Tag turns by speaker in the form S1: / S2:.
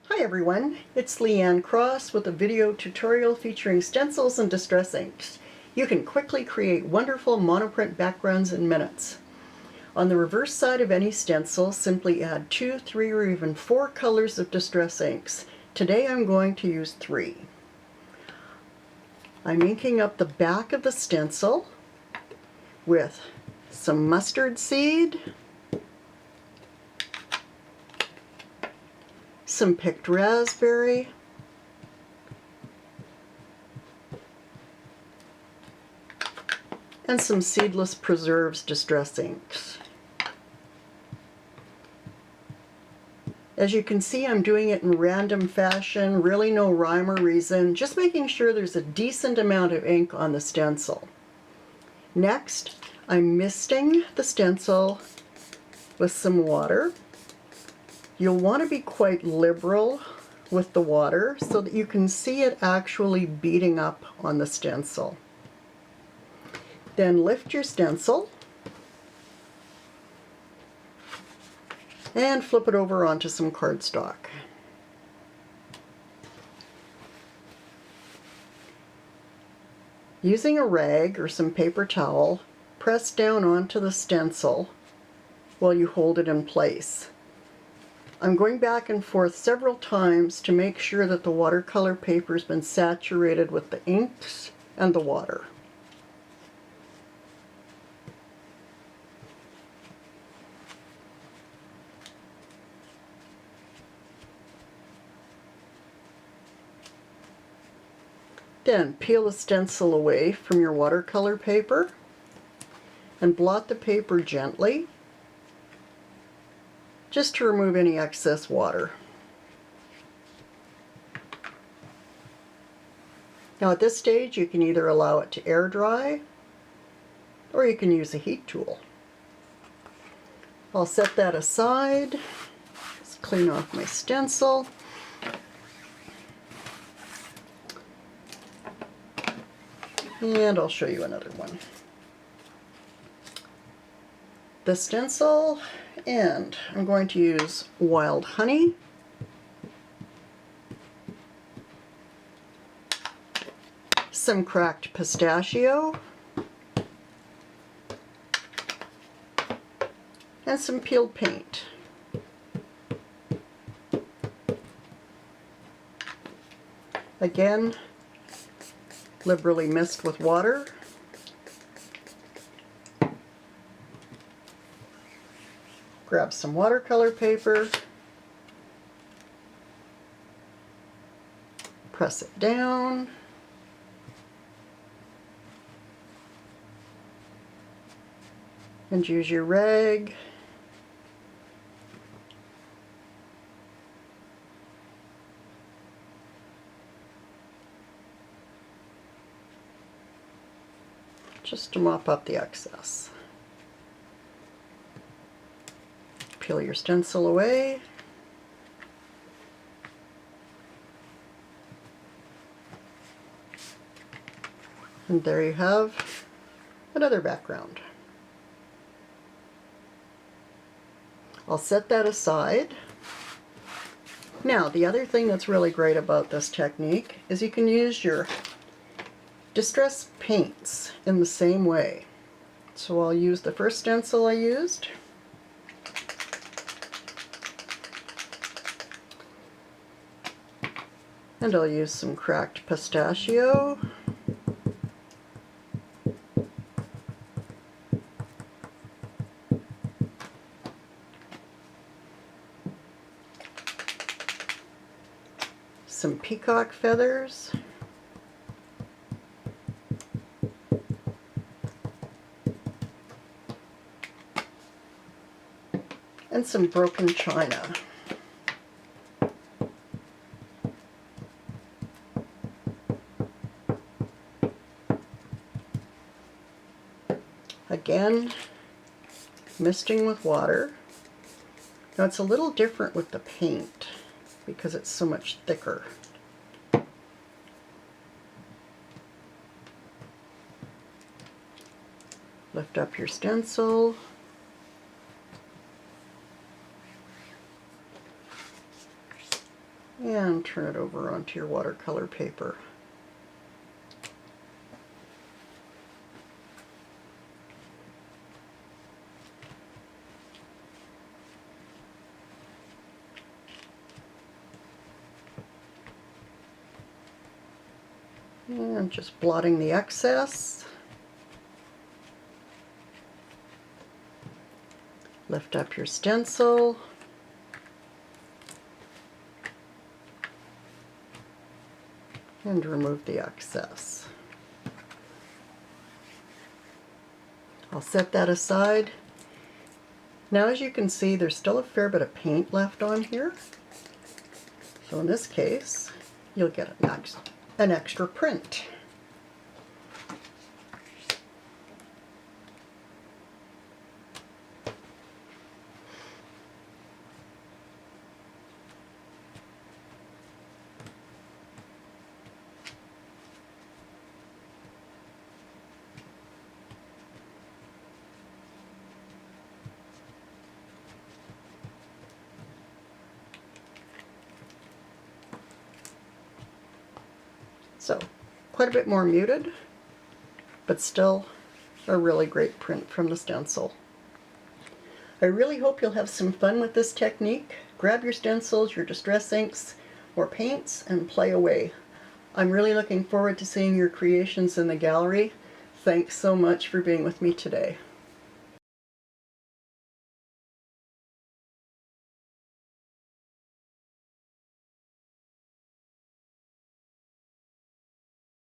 S1: Hi everyone, it's Leanne Cross with a video tutorial featuring stencils and distress inks. You can quickly create wonderful monoprint backgrounds in minutes. On the reverse side of any stencil, simply add 2, 3, or even 4 colors of distress inks. Today I'm going to use 3. I'm inking up the back of the stencil with some mustard seed, some picked raspberry, and some Seedless Preserves distress inks. As you can see, I'm doing it in random fashion, really no rhyme or reason, just making sure there's a decent amount of ink on the stencil. Next, I'm misting the stencil with some water. You'll want to be quite liberal with the water so that you can see it actually beating up on the stencil. Then lift your stencil and flip it over onto some cardstock. Using a rag or some paper towel, press down onto the stencil while you hold it in place. I'm going back and forth several times to make sure that the watercolor paper's been saturated with the inks and the water. Then peel the stencil away from your watercolor paper and blot the paper gently, just to remove any excess water. Now at this stage you can either allow it to air dry or you can use a heat tool. I'll set that aside. Just clean off my stencil. And I'll show you another one. The stencil, and I'm going to use Wild Honey, some cracked pistachio, and some peeled paint. Again, liberally mist with water. Grab some watercolor paper, press it down, and use your rag just to mop up the excess. Peel your stencil away. And there you have another background. I'll set that aside. Now, the other thing that's really great about this technique is you can use your distress paints in the same way. So I'll use the first stencil I used. And I'll use some cracked pistachio. Some peacock feathers. And some broken china. Again, misting with water. Now it's a little different with the paint because it's so much thicker. Lift up your stencil. and turn it over onto your watercolor paper. And just blotting the excess. Lift up your stencil. And remove the excess. I'll set that aside. Now, as you can see, there's still a fair bit of paint left on here. So in this case, you'll get an extra print. So, quite a bit more muted, but still a really great print from the stencil. I really hope you'll have some fun with this technique. Grab your stencils, your distress inks, or paints, and play away. I'm really looking forward to seeing your creations in the gallery. Thanks so much for being with me today.